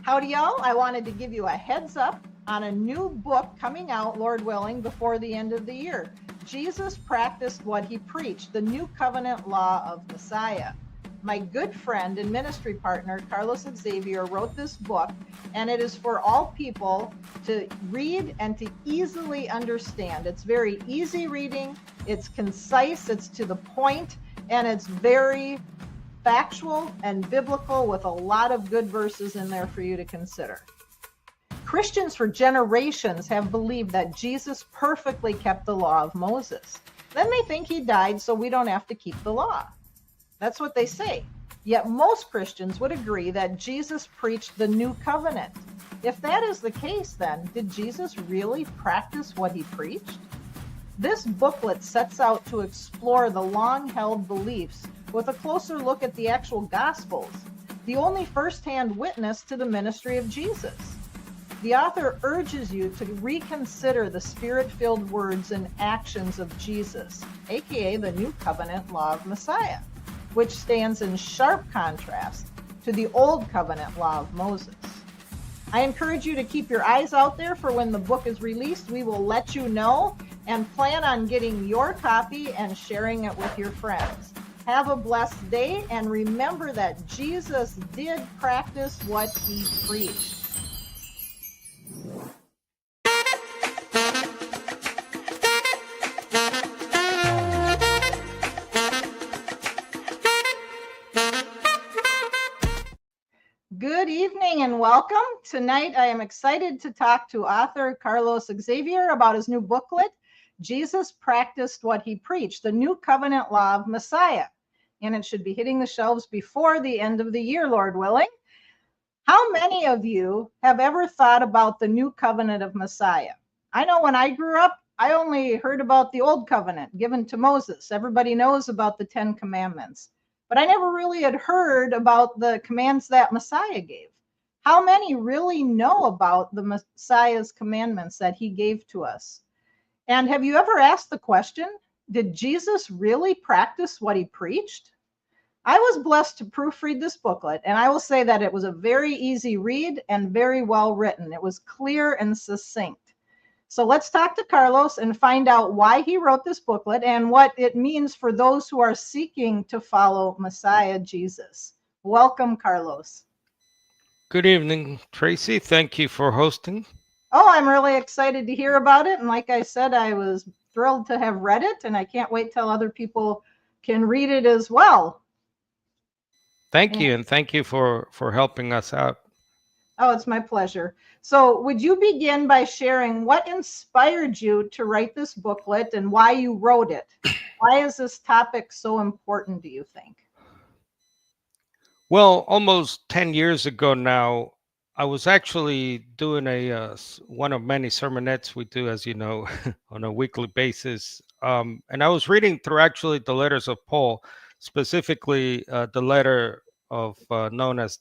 Howdy, y'all. I wanted to give you a heads up on a new book coming out, Lord willing, before the end of the year. Jesus Practiced What He Preached, the New Covenant Law of Messiah. My good friend and ministry partner, Carlos Xavier, wrote this book, and it is for all people to read and to easily understand. It's very easy reading, it's concise, it's to the point, and it's very factual and biblical with a lot of good verses in there for you to consider. Christians for generations have believed that Jesus perfectly kept the law of Moses. Then they think he died so we don't have to keep the law. That's what they say. Yet most Christians would agree that Jesus preached the new covenant. If that is the case, then did Jesus really practice what he preached? This booklet sets out to explore the long-held beliefs with a closer look at the actual Gospels, the only first-hand witness to the ministry of Jesus. The author urges you to reconsider the Spirit-filled words and actions of Jesus, aka the New Covenant Law of Messiah, which stands in sharp contrast to the Old Covenant Law of Moses. I encourage you to keep your eyes out there for when the book is released. We will let you know, and plan on getting your copy and sharing it with your friends. Have a blessed day, and remember that Jesus did practice what he preached. Good evening and welcome. Tonight I am excited to talk to author Carlos Xavier about his new booklet, Jesus Practiced What He Preached, the New Covenant Law of Messiah. And it should be hitting the shelves before the end of the year, Lord willing. How many of you have ever thought about the New Covenant of Messiah? I know when I grew up, I only heard about the Old Covenant given to Moses. Everybody knows about the 10 Commandments. But I never really had heard about the commands that Messiah gave. How many really know about the Messiah's commandments that he gave to us? And have you ever asked the question, did Jesus really practice what he preached? I was blessed to proofread this booklet, and I will say that it was a very easy read and very well written. It was clear and succinct. So let's talk to Carlos and find out why he wrote this booklet and what it means for those who are seeking to follow Messiah Jesus. Welcome, Carlos. Good evening, Tracy. Thank you for hosting. Oh, I'm really excited to hear about it. And like I said, I was thrilled to have read it, and I can't wait till other people can read it as well. Thank you, and thank you for helping us out. Oh, it's my pleasure. So would you begin by sharing what inspired you to write this booklet and why you wrote it? Why is this topic so important, do you think? Well, almost 10 years ago now, I was actually doing one of many sermonettes we do, as you know, on a weekly basis. And I was reading through actually the letters of Paul, specifically the letter of known as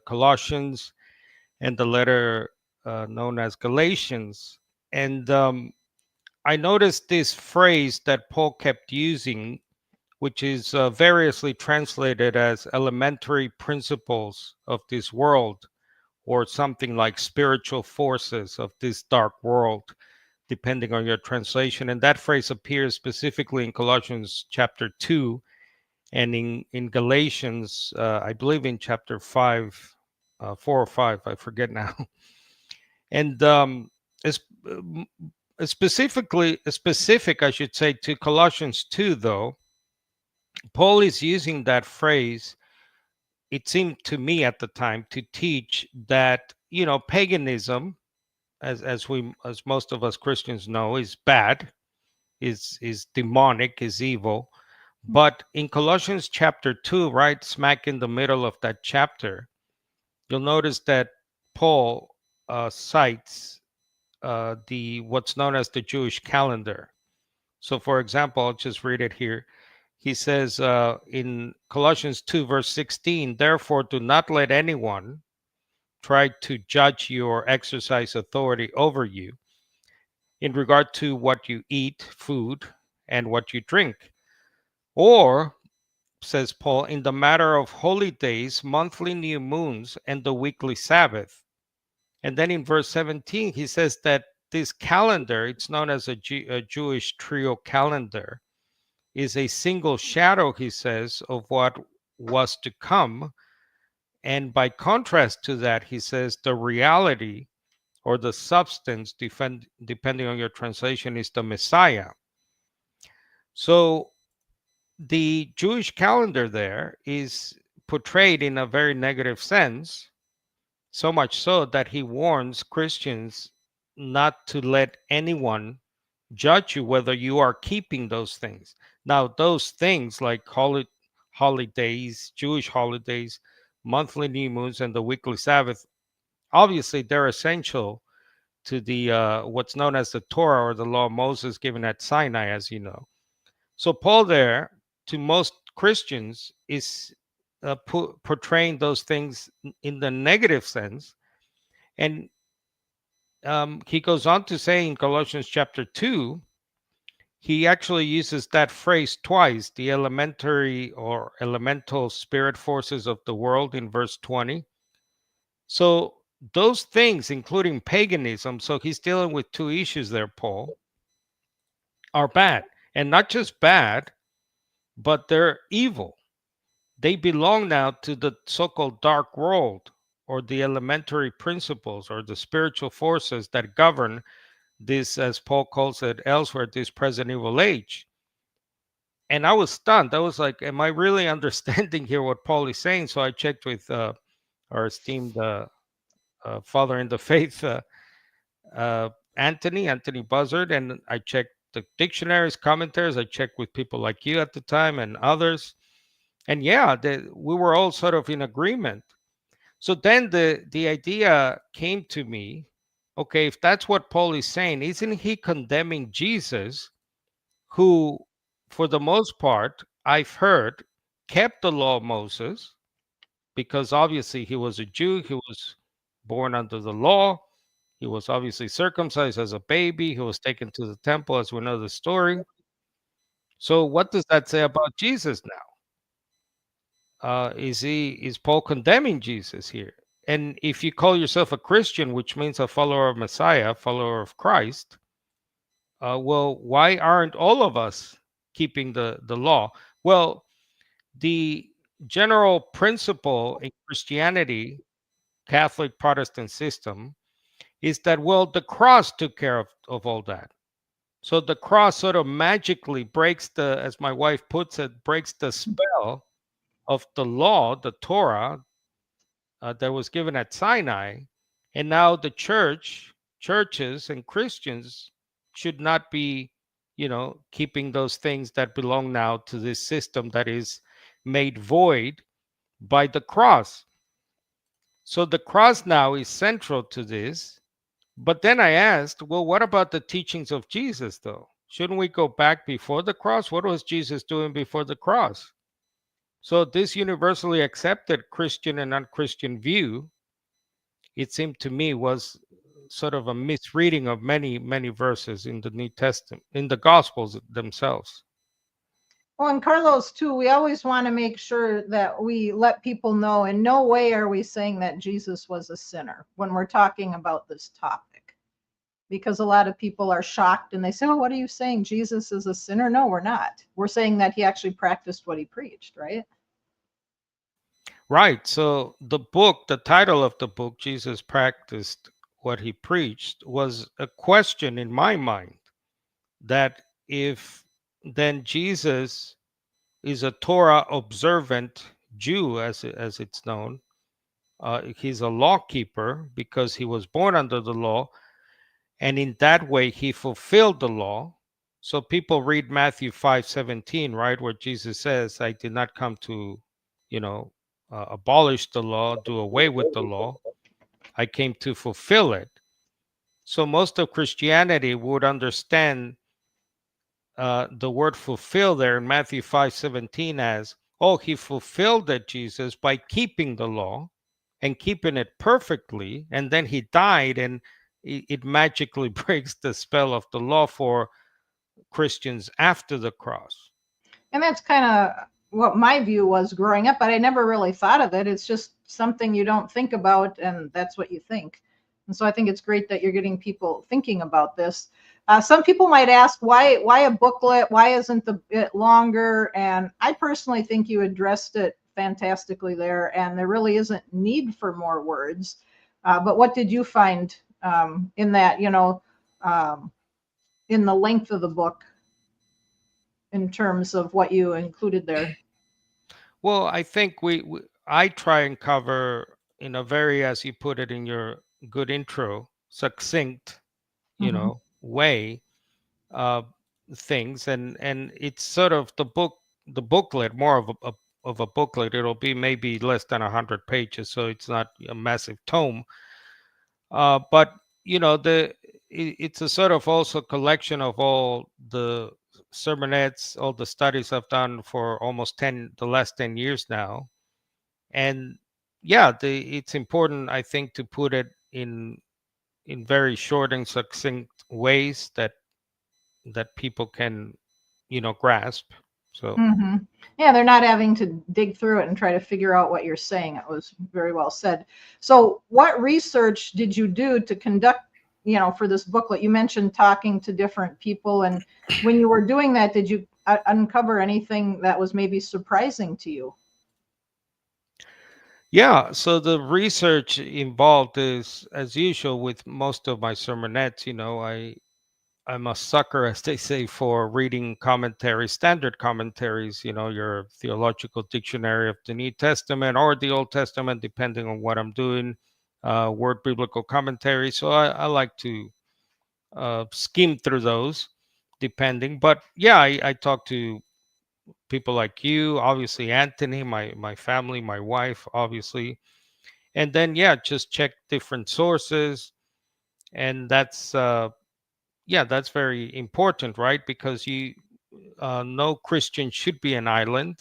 Colossians, and the letter known as Galatians. And I noticed this phrase that Paul kept using, which is variously translated as elementary principles of this world, or something like spiritual forces of this dark world, depending on your translation. And that phrase appears specifically in Colossians chapter 2, and in Galatians, I believe in chapter 5, 4 or 5, I forget now. And it's specific, I should say, to Colossians 2, though. Paul is using that phrase, it seemed to me at the time, to teach that, paganism, as most of us Christians know, is bad, is demonic, is evil. But in Colossians chapter 2, right smack in the middle of that chapter, you'll notice that Paul cites what's known as the Jewish calendar. So, for example, I'll just read it here. He says in Colossians 2, verse 16, therefore do not let anyone try to judge you or exercise authority over you in regard to what you eat, food, and what you drink. Or, says Paul, in the matter of holy days, monthly new moons, and the weekly Sabbath. And then in verse 17, he says that this calendar, it's known as a Jewish trio calendar, is a single shadow, he says, of what was to come. And by contrast to that, he says the reality or the substance, depending on your translation, is the Messiah. So the Jewish calendar there is portrayed in a very negative sense, so much so that he warns Christians not to let anyone judge you whether you are keeping those things. Now, those things like holidays, Jewish holidays, monthly new moons, and the weekly Sabbath, obviously they're essential to the what's known as the Torah or the law of Moses given at Sinai, as you know. So Paul there, to most Christians, is portraying those things in the negative sense, and he goes on to say in Colossians chapter 2, he actually uses that phrase twice, the elementary or elemental spirit forces of the world in verse 20. So those things, including paganism, so he's dealing with two issues there, Paul, are bad. And not just bad, but they're evil. They belong now to the so-called dark world, or the elementary principles, or the spiritual forces that govern this, as Paul calls it elsewhere, this present evil age. And I was stunned. I was like, am I really understanding here what Paul is saying? So I checked with our esteemed father in the faith, Anthony Buzzard, and I checked the dictionaries, commentaries. I checked with people like you at the time and others. And yeah, we were all sort of in agreement. So then the idea came to me, okay, if that's what Paul is saying, isn't he condemning Jesus, who, for the most part, I've heard, kept the law of Moses, because obviously he was a Jew, he was born under the law, he was obviously circumcised as a baby, he was taken to the temple, as we know the story. So what does that say about Jesus now? Is Paul condemning Jesus here? And if you call yourself a Christian, which means a follower of Messiah, follower of Christ, well, why aren't all of us keeping the law? Well, the general principle in Christianity, Catholic Protestant system, is that, well, the cross took care of all that. So the cross sort of magically breaks the, as my wife puts it, breaks the spell of the law, the Torah, that was given at Sinai. And now the churches and Christians should not be, keeping those things that belong now to this system that is made void by the cross. So the cross now is central to this. But then I asked, well, what about the teachings of Jesus, though? Shouldn't we go back before the cross? What was Jesus doing before the cross? So this universally accepted Christian and non-Christian view, it seemed to me, was sort of a misreading of many, many verses in the New Testament, in the Gospels themselves. Well, and Carlos, too, we always want to make sure that we let people know in no way are we saying that Jesus was a sinner when we're talking about this topic. Because a lot of people are shocked and they say, oh, what are you saying? Jesus is a sinner? No, we're not. We're saying that he actually practiced what he preached, right? Right. So the title of the book, Jesus Practiced What He Preached, was a question in my mind that if then Jesus is a Torah observant Jew, as it's known, he's a law keeper because he was born under the law, and in that way he fulfilled the law. So people read Matthew 5:17, right, where Jesus says, I did not come to, abolish the law, do away with the law. I came to fulfill it. So most of Christianity would understand the word fulfill there in Matthew 5:17 as, oh, he fulfilled it, Jesus, by keeping the law and keeping it perfectly. And then he died, and it magically breaks the spell of the law for Christians after the cross. And that's kind of what my view was growing up, but I never really thought of it. It's just something you don't think about, and that's what you think. And so I think it's great that you're getting people thinking about this. Some people might ask, why a booklet? Why isn't it longer? And I personally think you addressed it fantastically there, and there really isn't need for more words. But what did you find in that, um, in the length of the book in terms of what you included there? Well, I think I try and cover in a very, as you put it in your good intro, succinct, Mm-hmm. way, uh, things, and it's sort of the booklet, more of a booklet. It'll be maybe less than 100 pages, so it's not a massive tome. But it's a sort of also collection of all the sermonettes, all the studies I've done for almost the last 10 years now. And yeah, it's important, I think, to put it in very short and succinct ways that people can grasp. So Mm-hmm. Yeah, they're not having to dig through it and try to figure out what you're saying. It was very well said. So, what research did you do to conduct, for this booklet? You mentioned talking to different people, and when you were doing that, did you uncover anything that was maybe surprising to you? yeah, so the research involved is, as usual with most of my sermonettes, I'm a sucker, as they say, for reading commentaries, standard commentaries, your theological dictionary of the New Testament or the Old Testament, depending on what I'm doing, word biblical commentary. So I like to skim through those, depending. But yeah, I talk to people like you, obviously Anthony, my family, my wife, obviously, and then yeah, just check different sources, and that's very important, right? Because no Christian should be an island.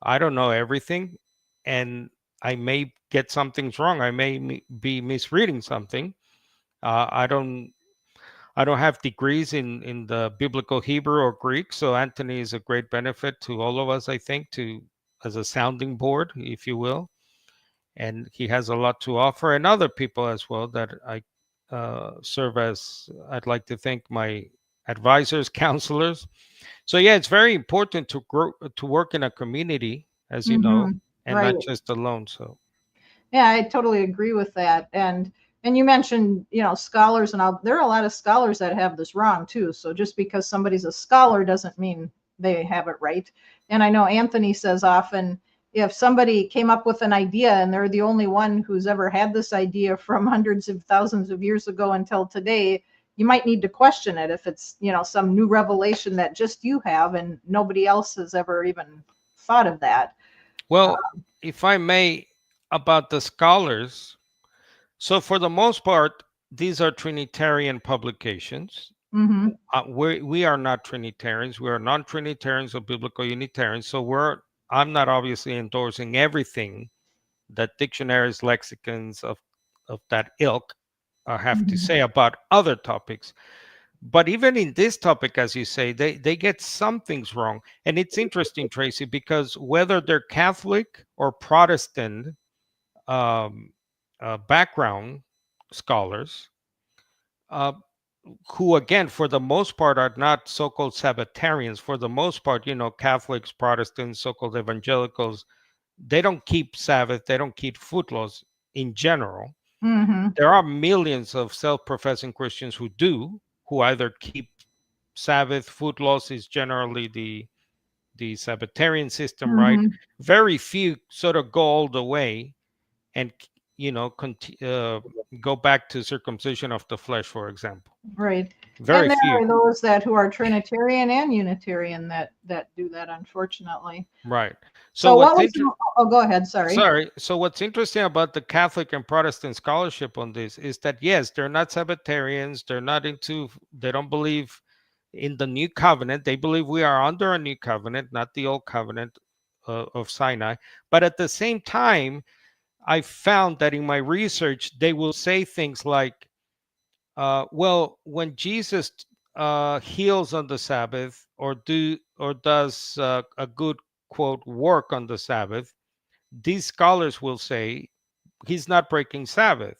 I don't know everything, and I may get some things wrong. I may be misreading something. I don't have degrees in the biblical Hebrew or Greek, so Anthony is a great benefit to all of us, I think, to as a sounding board, if you will. And he has a lot to offer, and other people as well that I serve as, I'd like to thank, my advisors, counselors. So yeah, it's very important to grow, to work in a community, as you know, Mm-hmm. and Right. not just alone. So Yeah, I totally agree with that. And you mentioned, scholars, and there are a lot of scholars that have this wrong too. So just because somebody's a scholar doesn't mean they have it right. And I know Anthony says often, if somebody came up with an idea and they're the only one who's ever had this idea from hundreds of thousands of years ago until today, you might need to question it if it's, some new revelation that just you have and nobody else has ever even thought of that. well, if I may, about the scholars. So for the most part, these are Trinitarian publications. Mm-hmm. We are not Trinitarians. We are non-Trinitarians or biblical Unitarians. So I'm not obviously endorsing everything that dictionaries, lexicons of that ilk have to Mm-hmm. say about other topics. But even in this topic, as you say, they get some things wrong. And it's interesting, Tracy, because whether they're Catholic or Protestant um, background scholars, uh, who again, for the most part, are not so-called Sabbatarians. For the most part, Catholics, Protestants, so-called evangelicals, they don't keep Sabbath, they don't keep food laws in general. Mm-hmm. There are millions of self-professing Christians who do, who either keep Sabbath. Food laws is generally the Sabbatarian system, right? Mm-hmm. Very few sort of go all the way and go back to circumcision of the flesh, for example. Right. Very And there few. are those who are Trinitarian and Unitarian that do that, unfortunately. Right. So So what what's was interesting, oh, go ahead, sorry. sorry. So what's interesting about the Catholic and Protestant scholarship on this is that yes, they're not Sabbatarians. They don't believe in the new covenant. They believe we are under a new covenant, not the old covenant of Sinai. But at the same time, I found that in my research, they will say things like, well, when Jesus heals on the Sabbath, or does a good quote work on the Sabbath, these scholars will say he's not breaking Sabbath.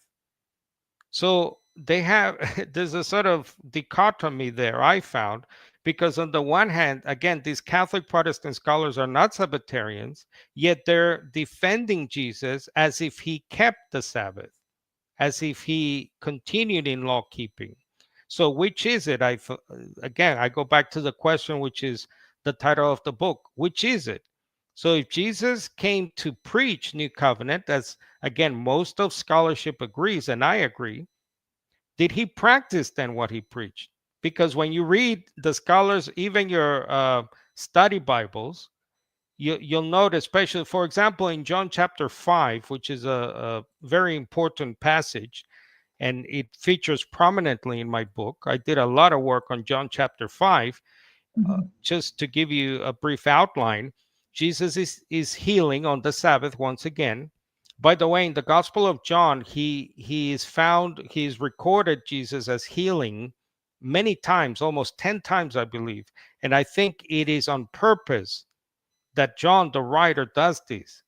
So they have there's a sort of dichotomy there I found, because on the one hand, again, these Catholic Protestant scholars are not Sabbatarians, yet they're defending Jesus as if he kept the Sabbath, as if he continued in law keeping. So which is it? Again, I go back to the question, which is the title of the book. Which is it? So if Jesus came to preach new covenant, as again most of scholarship agrees, and I agree, did he practice then what he preached? Because when you read the scholars, even your study Bibles, you'll note, especially, for example, in John chapter 5, which is a very important passage, and it features prominently in my book. I did a lot of work on John chapter 5. Mhm. Just to give you a brief outline, Jesus is healing on the Sabbath once again. By the way, in the Gospel of John, he's recorded Jesus as healing many times, almost 10 times, I believe. And I think it is on purpose that John, the writer, does this.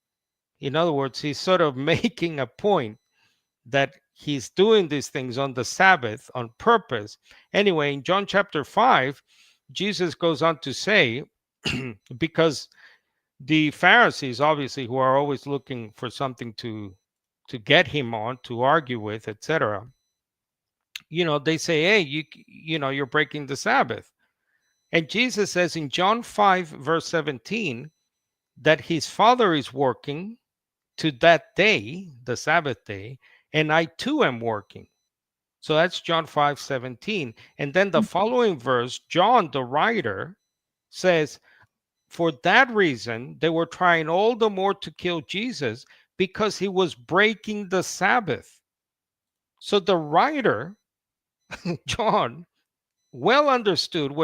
In other words, he's sort of making a point that he's doing these things on the Sabbath on purpose. Anyway, in John chapter 5, Jesus goes on to say, because the Pharisees, obviously, who are always looking for something to get him on, to argue with, etc., they say, hey, you're breaking the Sabbath. And Jesus says in John 5, verse 17, that his Father is working to that day, the Sabbath day, and I too am working. So that's John 5:17. And then the following verse, John, the writer, says, for that reason, they were trying all the more to kill Jesus because he was breaking the Sabbath. So the writer, John, well understood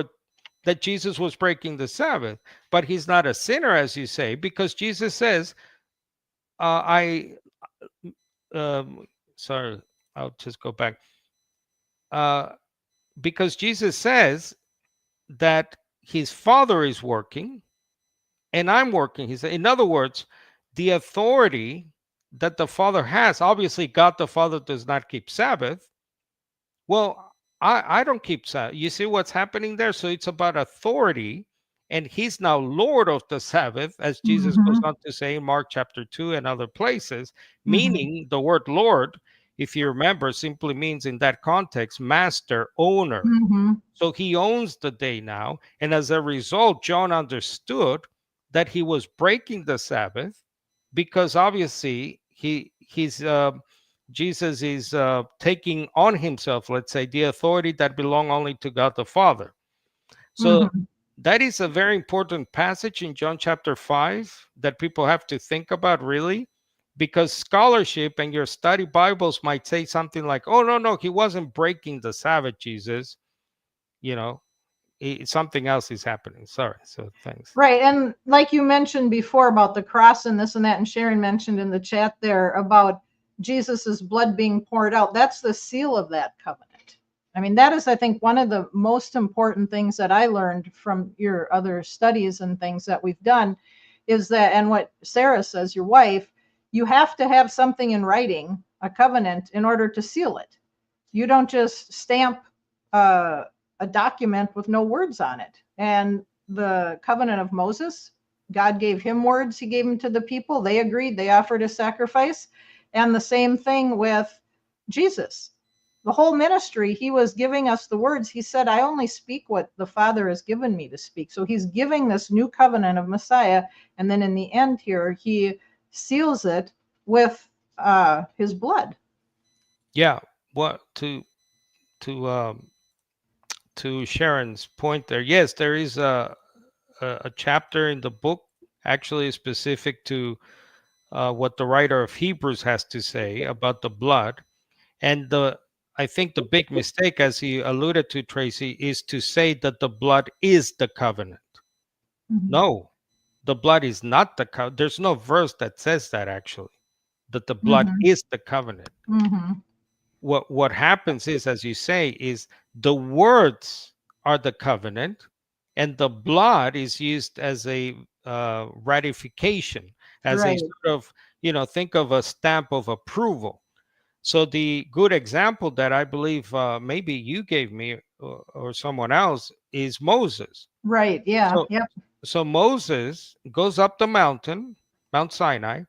that Jesus was breaking the Sabbath, but he's not a sinner, as you say, because Jesus says, I, sorry, I'll just go back. Uh, because Jesus says that his Father is working and I'm working. He said, in other words, the authority that the Father has, obviously, God the Father does not keep Sabbath. Well, I don't keep Sabbath. You see what's happening there? So it's about authority, and he's now Lord of the Sabbath, as Jesus goes Mhm. on to say in Mark chapter 2 and other places, Mhm. meaning the word Lord, if you remember, simply means in that context, master, owner. Mhm. So he owns the day now. And as a result, John understood that he was breaking the Sabbath because obviously Jesus is taking on himself, let's say, the authority that belong only to God the Father. So Mhm. that is a very important passage in John chapter 5 that people have to think about, really, because scholarship and your study Bibles might say something like, oh, no, he wasn't breaking the Sabbath, Jesus. You know, something else is happening. Sorry. So thanks. Right. And like you mentioned before about the cross and this and that, and Sharon mentioned in the chat there about Jesus's blood being poured out, that's the seal of that covenant. I mean, that is, I think, one of the most important things that I learned from your other studies and things that we've done is that, and what Sarah says, your wife, you have to have something in writing, a covenant, in order to seal it. You don't just stamp uh, a document with no words on it. And the covenant of Moses, God gave him words, he gave them to the people. They agreed, they offered a sacrifice. And the same thing with Jesus. The whole ministry, he was giving us the words. He said, I only speak what the Father has given me to speak. So he's giving this new covenant of Messiah. And then in the end here, he seals it with his blood. Yeah. What to Sharon's point there? Yes, there is a chapter in the book actually specific to what the writer of Hebrews has to say about the blood. And I think the big mistake, as he alluded to, Tracy, is to say that the blood is the covenant. Mhm. No, the blood is not the covenant. There's no verse that says that, actually, that the blood Mhm. is the covenant. Mhm. What happens is, as you say, is the words are the covenant, and the blood is used as a ratification, as a Right. sort of, think of a stamp of approval. So the good example that I believe maybe you gave me or someone else is Moses. Right. Yeah. So Yep. so Moses goes up the mountain, Mount Sinai,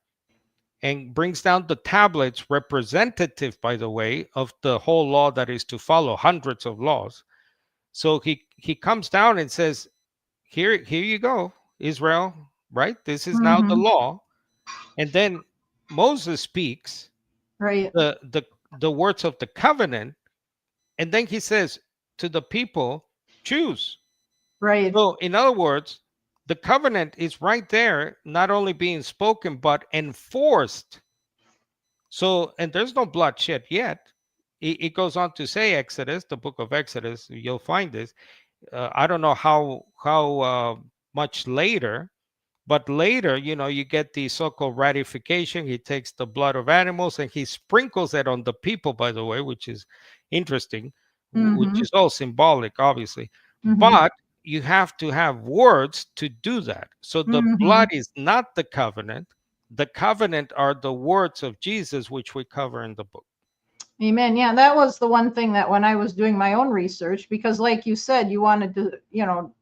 and brings down the tablets, representative, by the way, of the whole law that is to follow, hundreds of laws. So he comes down and says, here you go, Israel, right? This is now the Mm-hmm. law. And then Moses speaks Right. the words of the covenant, and then he says to the people, choose. Right. So in other words, the covenant is right there, not only being spoken but enforced. So, and there's no bloodshed yet. It goes on to say, Exodus, the book of Exodus, you'll find this. I don't know how much later, but later, you get the so-called ratification. He takes the blood of animals and he sprinkles it on the people, by the way, which is interesting, which Mm-hmm. is all symbolic, obviously. Mm-hmm. But you have to have words to do that. So the Mm-hmm. blood is not the covenant. The covenant are the words of Jesus, which we cover in the book. Amen. Yeah, that was the one thing that when I was doing my own research, because like you said, you wanted to,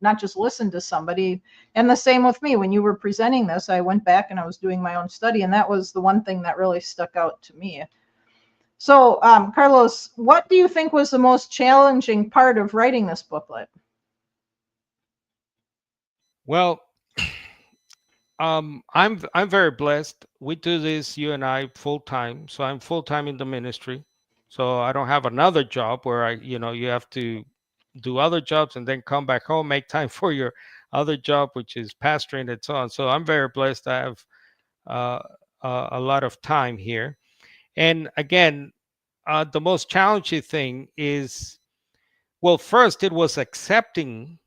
not just listen to somebody. And the same with me. When you were presenting this, I went back and I was doing my own study, and that was the one thing that really stuck out to me. So, Carlos, what do you think was the most challenging part of writing this booklet? Well, I'm very blessed. We do this, you and I, full time. So I'm full time in the ministry. So I don't have another job where you have to do other jobs and then come back home, make time for your other job, which is pastoring and so on. So I'm very blessed. I have uh, a lot of time here. And again, the most challenging thing is, well, first it was accepting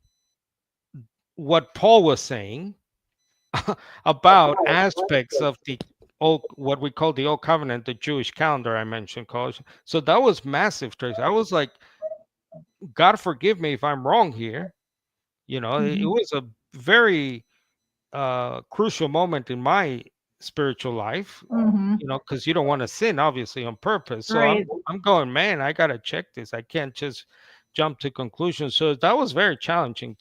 what Paul was saying about aspects of the old, what we call the old covenant, the Jewish calendar I mentioned, college. So that was massive, Trace. I was like, God forgive me if I'm wrong here. It Mm-hmm. was a very crucial moment in my spiritual life. Mm-hmm. Because you don't want to sin, obviously, on purpose. So I'm Right. I'm going, man, I gotta check this. I can't just jump to conclusions. So that was very challenging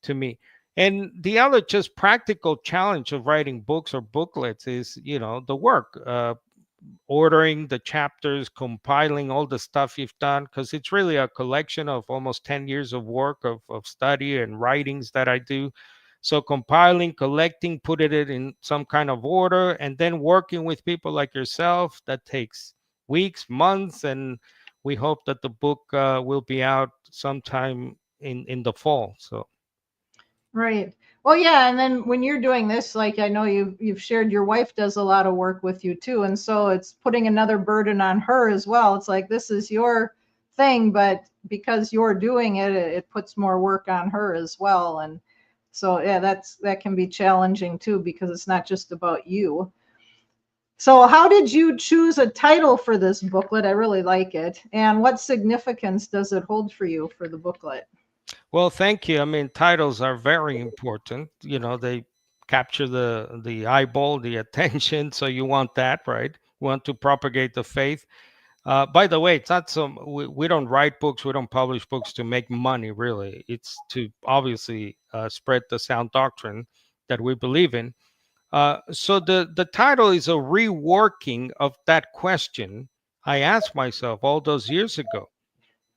to me. And the other just practical challenge of writing books or booklets is, the work, ordering the chapters, compiling all the stuff you've done, because it's really a collection of almost 10 years of work of study and writings that I do. So compiling, collecting, putting it in some kind of order, and then working with people like yourself, that takes weeks, months, and we hope that the book will be out sometime in the fall. So Right. Well, yeah, and then when you're doing this, like I know you've shared your wife does a lot of work with you too, and so it's putting another burden on her as well. It's like this is your thing, but because you're doing it, it puts more work on her as well. And so yeah, that can be challenging too because it's not just about you. So how did you choose a title for this booklet? I really like it. And what significance does it hold for you for the booklet? well, thank you. I mean, titles are very important. They capture the eyeball, the attention. So you want that, right? You want to propagate the faith. By the way, it's not some. We don't write books. We don't publish books to make money. Really, it's to obviously spread the sound doctrine that we believe in. So the title is a reworking of that question I asked myself all those years ago.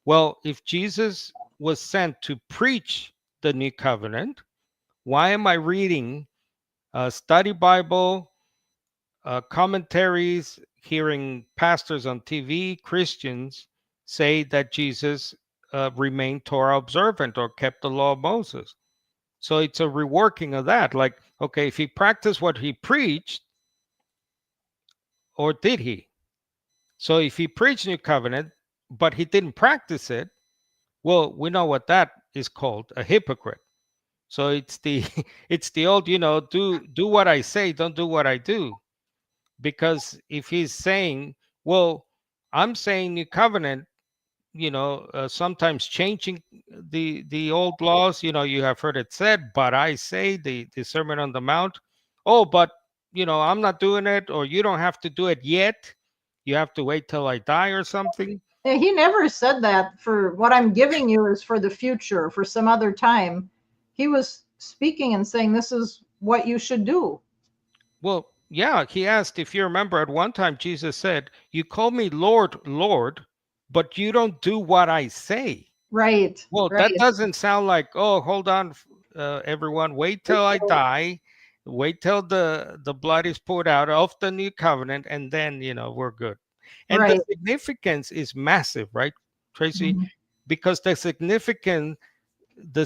Well, if Jesus was sent to preach the new covenant, why am I reading a study Bible, commentaries, hearing pastors on TV, Christians say that Jesus remained Torah observant or kept the law of Moses? So it's a reworking of that. Like, okay, if he practiced what he preached, or did he? So if he preached new covenant, but he didn't practice it, well, we know what that is called, a hypocrite. So it's the it's the old, do what I say, don't do what I do. Because if he's saying, well, I'm saying new covenant, sometimes changing the old laws, you have heard it said, but I say, the Sermon on the Mount. Oh, but I'm not doing it, or you don't have to do it yet. You have to wait till I die or something. He never said that. For what I'm giving you is for the future, for some other time. He was speaking and saying this is what you should do. Well, yeah, he asked, if you remember, at one time Jesus said, "You call me Lord, Lord, but you don't do what I say." Right, Well, that right. doesn't sound like, oh, hold on, everyone, wait till I die, wait till the blood is poured out of the new covenant, and then, we're good. And the Right. significance is massive, right, Tracy? Mhm. Because the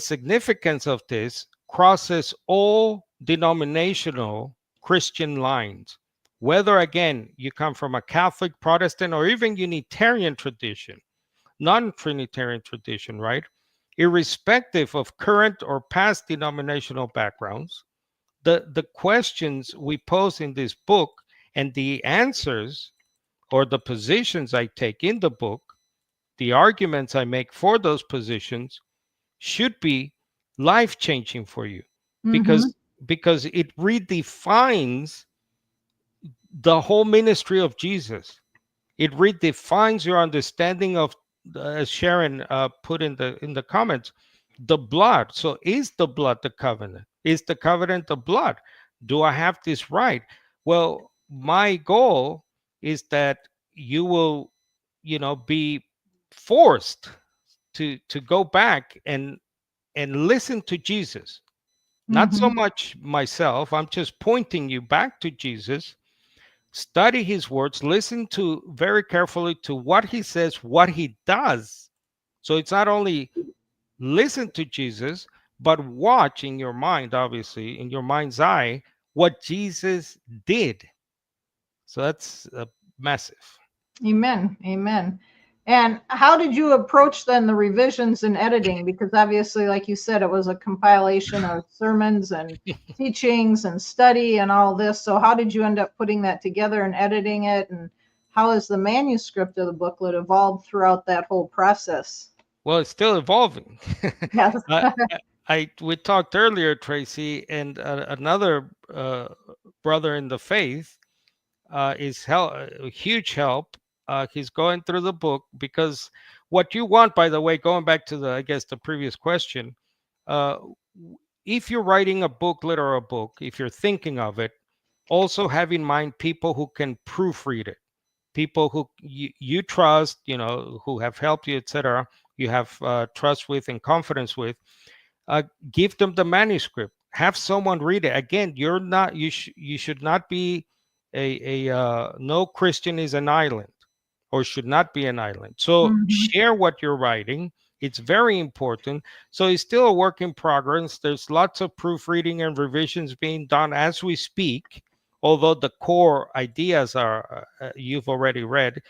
significance of this crosses all denominational Christian lines. Whether, again, you come from a Catholic, Protestant, or even Unitarian tradition, non-Trinitarian tradition, right? Irrespective of current or past denominational backgrounds, the questions we pose in this book and the answers or the positions I take in the book, the arguments I make for those positions should be life-changing for you, Mhm. because it redefines the whole ministry of Jesus. It redefines your understanding of, as Sharon put in the comments, the blood. So is the blood the covenant? Is the covenant the blood? Do I have this right? Well, my goal is that you will, be forced to go back and listen to Jesus. Not so Mhm. much myself. I'm just pointing you back to Jesus. Study his words, listen to very carefully to what he says, what he does. So it's not only listen to Jesus, but watch in your mind, obviously, in your mind's eye, what Jesus did. So that's massive. Amen. Amen. And how did you approach then the revisions and editing? Because obviously, like you said, it was a compilation of sermons and teachings and study and all this. So how did you end up putting that together and editing it? And how has the manuscript of the booklet evolved throughout that whole process? Well, it's still evolving. Yes. I, we talked earlier, Tracy, and another brother in the faith is a huge help. He's going through the book because what you want, by the way, going back to I guess, the previous question, uh, if you're writing a booklet or a book, if you're thinking of it, also have in mind people who can proofread it, people who you trust, who have helped you, etc. You have trust with and confidence with. uh, Give them the manuscript, have someone read it. Again, you're not you should not be a no Christian is an island, or should not be an island. So Mhm. share what you're writing. It's very important. So it's still a work in progress. There's lots of proofreading and revisions being done as we speak, although the core ideas are you've already read.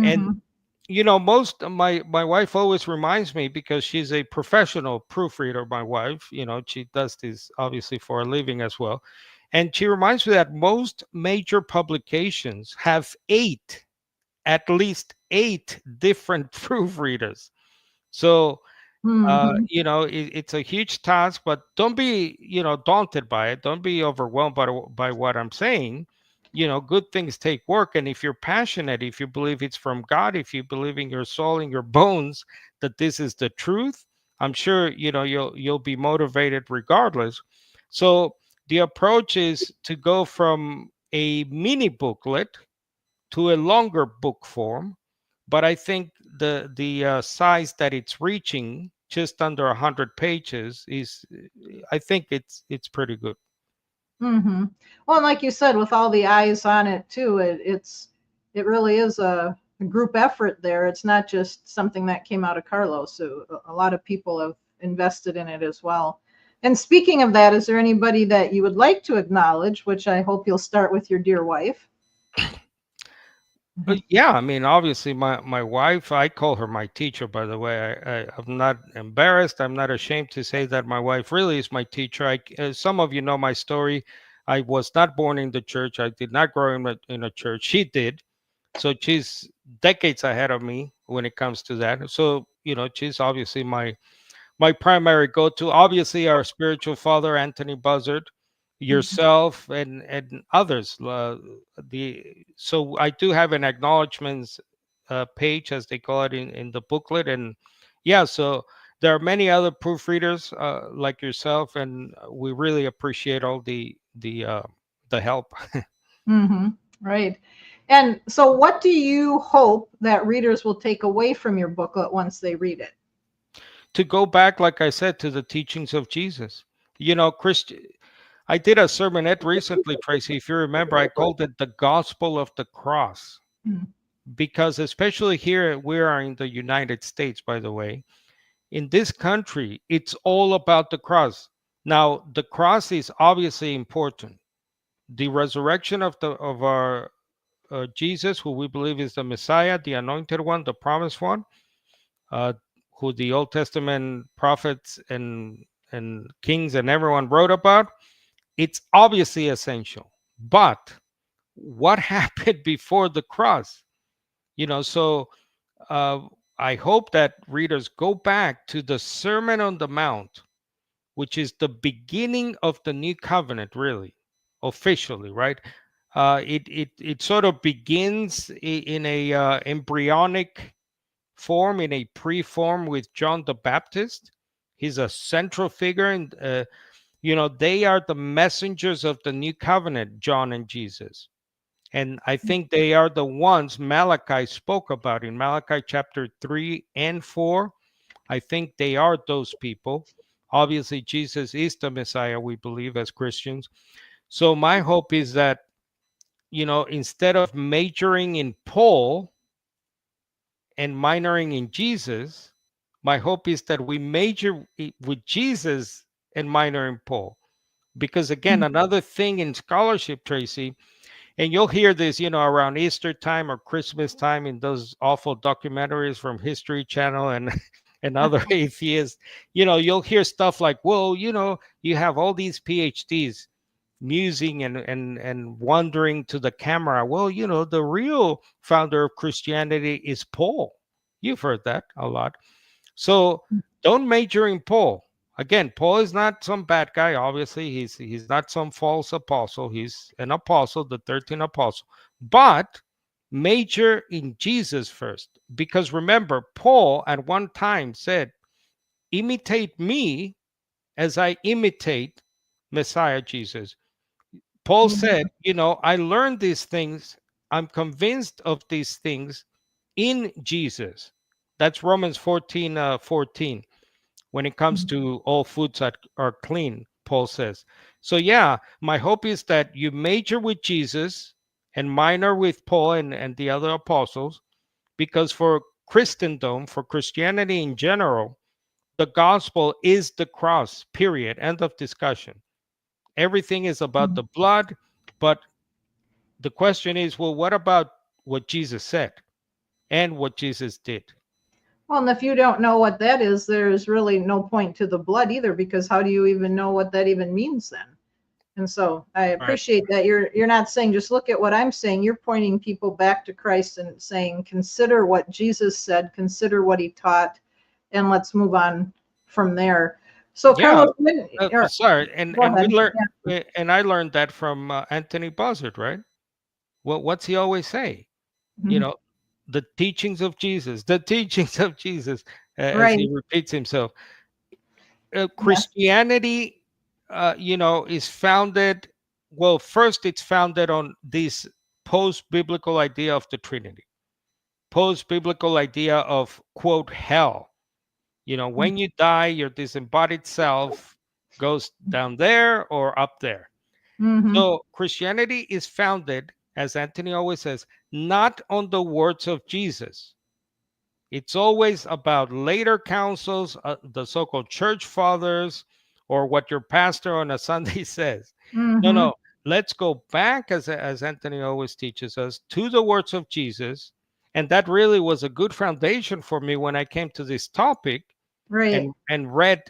And Mhm. most my wife always reminds me, because she's a professional proofreader. My wife, she does this obviously for a living as well, and she reminds me that most major publications have at least eight different proofreaders. So Mhm. it's a huge task, but don't be, daunted by it. Don't be overwhelmed by what I'm saying. Good things take work. And if you're passionate, if you believe it's from God, if you believe in your soul, in your bones, that this is the truth, I'm sure, you'll be motivated regardless. So the approach is to go from a mini booklet to a longer book form, but I think the size that it's reaching, just under 100 pages, is, I think it's pretty good. Hmm. Well, and like you said, with all the eyes on it too, it really is a group effort there. It's not just something that came out of Carlos. So a lot of people have invested in it as well. And speaking of that, is there anybody that you would like to acknowledge? Which I hope you'll start with your dear wife. Yeah, I mean, obviously, my wife, I call her my teacher, by the way. I'm not embarrassed. I'm not ashamed to say that my wife really is my teacher. Some of you know my story. I was not born in the church. I did not grow in a church. She did. So she's decades ahead of me when it comes to that. So, she's obviously my primary go-to. Obviously, our spiritual father, Anthony Buzzard. yourself and others. So I do have an acknowledgments page, as they call it in the booklet, and yeah, so there are many other proofreaders like yourself, and we really appreciate all the help. Mm-hmm. Right. And so, what do you hope that readers will take away from your booklet once they read it? To go back, like I said, to the teachings of Jesus. You know, I did a sermonette recently, Tracy. If you remember, I called it the gospel of the cross, Mm-hmm. because especially here, we are in the United States, by the way. In this country, it's all about the cross. Now, the cross is obviously important. The resurrection of our Jesus, who we believe is the Messiah, the anointed one, the promised one, uh, who the Old Testament prophets and kings and everyone wrote about, it's obviously essential. But what happened before the cross? So uh, I hope that readers go back to the Sermon on the Mount, which is the beginning of the new covenant, really, officially, right? It sort of begins in a embryonic form, in a pre-form with John the Baptist. He's a central figure, and they are the messengers of the new covenant, John and Jesus. And I think they are the ones Malachi spoke about in Malachi chapter 3 and 4. I think they are those people. Obviously, Jesus is the Messiah, we believe as Christians. So my hope is that, instead of majoring in Paul and minoring in Jesus, my hope is that we major with Jesus and minor in Paul. Because again, another thing in scholarship, Tracy, and you'll hear this, around Easter time or Christmas time in those awful documentaries from History Channel and and other atheists. You'll hear stuff like, well, you have all these PhDs musing and wondering to the camera. Well, the real founder of Christianity is Paul. You've heard that a lot. So don't major in Paul. Again, Paul is not some bad guy. Obviously, he's not some false apostle. He's an apostle, the 13th apostle. But major in Jesus first, because remember, Paul at one time said, "Imitate me as I imitate Messiah Jesus." Paul said, I learned these things. I'm convinced of these things in Jesus. That's Romans 14, 14. When it comes to all foods that are clean, Paul says. So yeah, my hope is that you major with Jesus and minor with Paul and the other apostles, because for Christendom, for Christianity in general, the gospel is the cross, period. End of discussion. Everything is about the blood, but the question is, well, what about what Jesus said and what Jesus did? Well, and if you don't know what that is, there's really no point to the blood either, because how do you even know what that even means then? And so I Right. appreciate that you're not saying just look at what I'm saying. You're pointing people back to Christ and saying, consider what Jesus said, consider what he taught, and let's move on from there. So Yeah. Carlos, Sorry, and go we ahead. learned, Yeah. and I learned that from Anthony Buzzard, right? What's he always say? You Mhm. know, the teachings of Jesus, the teachings of Jesus, as Right. he repeats himself. Yes. Christianity, is founded. Well, first, it's founded on this post-biblical idea of the Trinity, post-biblical idea of quote hell. When you die, your disembodied self goes down there or up there. Mm-hmm. So Christianity is founded, as Anthony always says, not on the words of Jesus. It's always about later councils, the so called church fathers, or what your pastor on a Sunday says. No, Mm-hmm. no. Let's go back, as Anthony always teaches us, to the words of Jesus. And that really was a good foundation for me when I came to this topic Right. and read,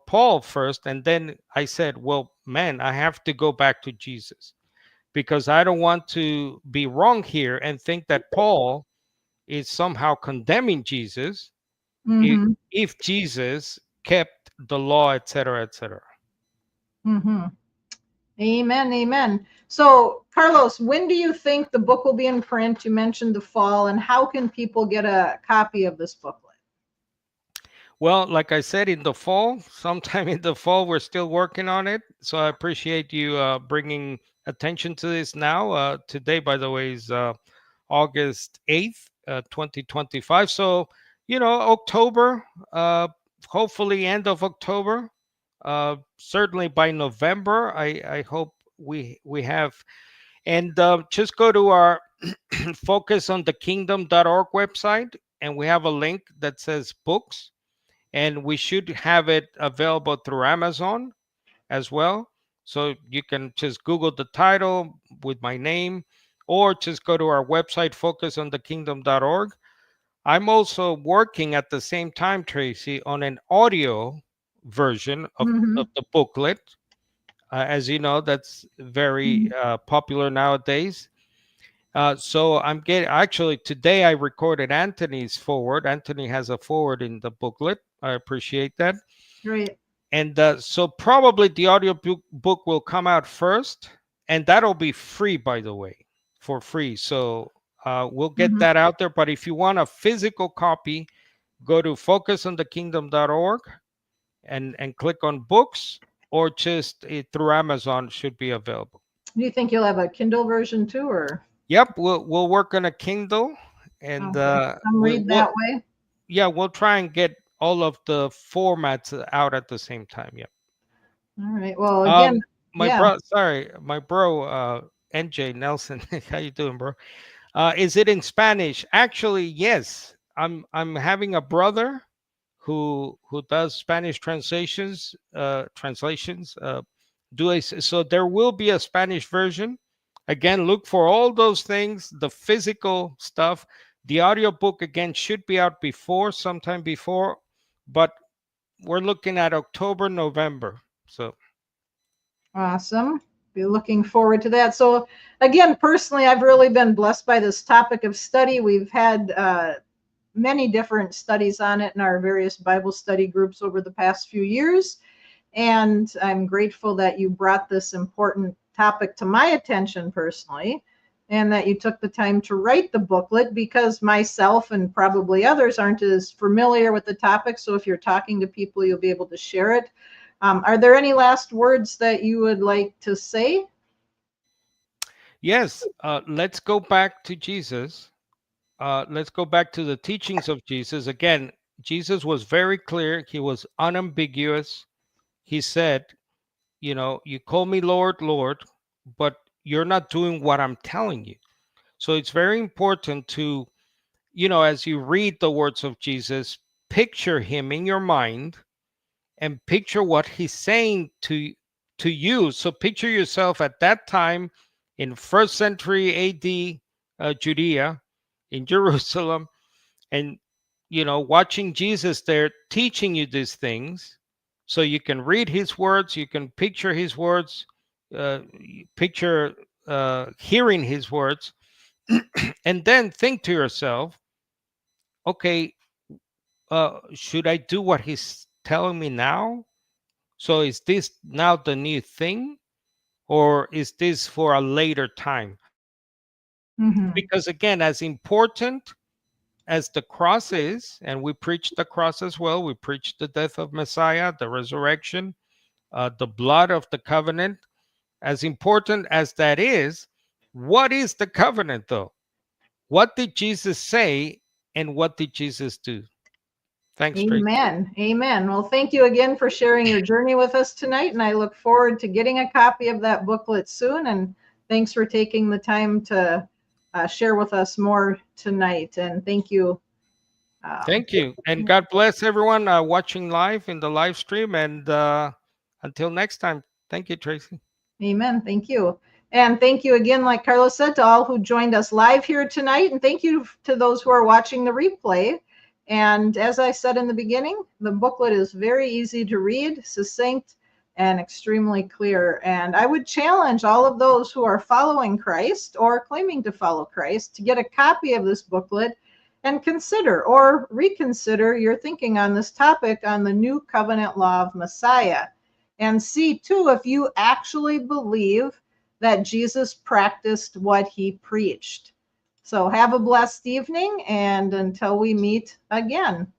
Paul first. And then I said, well, man, I have to go back to Jesus, because I don't want to be wrong here and think that Paul is somehow condemning Jesus if, Mm-hmm. if Jesus kept the law, etc., etc. Mm-hmm. Amen. Amen. So, Carlos, when do you think the book will be in print? You mentioned the fall, and how can people get a copy of this booklet? Well, like I said, in the fall, sometime in the fall, we're still working on it. So I appreciate you bringing attention to this now. Today, by the way, is August 8th, 2025. So, October, hopefully end of October, certainly by November, I hope we have. And just go to our focusonthekingdom.org website, and we have a link that says books, and we should have it available through Amazon as well. So you can just Google the title with my name, or just go to our website, focusonthekingdom.org. I'm also working at the same time, Tracy, on an audio version of Mm-hmm. the booklet. As you know, that's very popular nowadays. So I'm getting, actually today I recorded Anthony's forward. Anthony has a forward in the booklet. I appreciate that. Great. And so probably the audio book will come out first, and that'll be free, by the way, for free. So we'll get Mm-hmm. that out there. But if you want a physical copy, go to focusonthekingdom.org and click on books, or just through Amazon should be available. Do you think you'll have a Kindle version too, or Yep, we'll work on a Kindle, and okay, some read that way? yeah, we'll try and get all of the formats out at the same time. Yep. All right. Well, again, yeah. My bro, NJ Nelson. How you doing, bro? Is it in Spanish? Actually, yes. I'm having a brother who does Spanish translations. So there will be a Spanish version. Again, look for all those things, the physical stuff. The audiobook again should be out sometime before, but we're looking at October, November. So Awesome. Be looking forward to that. So, again, personally, I've really been blessed by this topic of study. We've had many different studies on it in our various Bible study groups over the past few years. And I'm grateful that you brought this important topic to my attention personally, and that you took the time to write the booklet, because myself and probably others aren't as familiar with the topic. So if you're talking to people, you'll be able to share it. Are there any last words that you would like to say? yes, let's go back to Jesus. Let's go back to the teachings of Jesus. Again, Jesus was very clear. He was unambiguous. He said, you call me Lord, Lord, but you're not doing what I'm telling you. So it's very important to, as you read the words of Jesus, picture him in your mind and picture what he's saying to you. So picture yourself at that time in first century AD Judea, in Jerusalem, and watching Jesus there teaching you these things, so you can read his words, you can picture his words, uh, picture hearing his words, and then think to yourself, okay, should I do what he's telling me now? So is this now the new thing, or is this for a later time? Mm-hmm. Because again, as important as the cross is, and we preach the cross as well, we preach the death of Messiah, the resurrection, the blood of the covenant. As important as that is, what is the covenant though? What did Jesus say, and what did Jesus do? Thanks, Tracy. Amen. Amen. Well, thank you again for sharing your journey with us tonight. And I look forward to getting a copy of that booklet soon. And thanks for taking the time to share with us more tonight. And thank you. Thank you. And God bless everyone watching live in the live stream. And until next time, thank you, Tracy. Amen. Thank you. And thank you again, like Carlos said, to all who joined us live here tonight. And thank you to those who are watching the replay. And as I said in the beginning, the booklet is very easy to read, succinct, and extremely clear. And I would challenge all of those who are following Christ or claiming to follow Christ to get a copy of this booklet and consider or reconsider your thinking on this topic on the new covenant law of Messiah. and see too if you actually believe that Jesus practiced what he preached. So have a blessed evening, and until we meet again.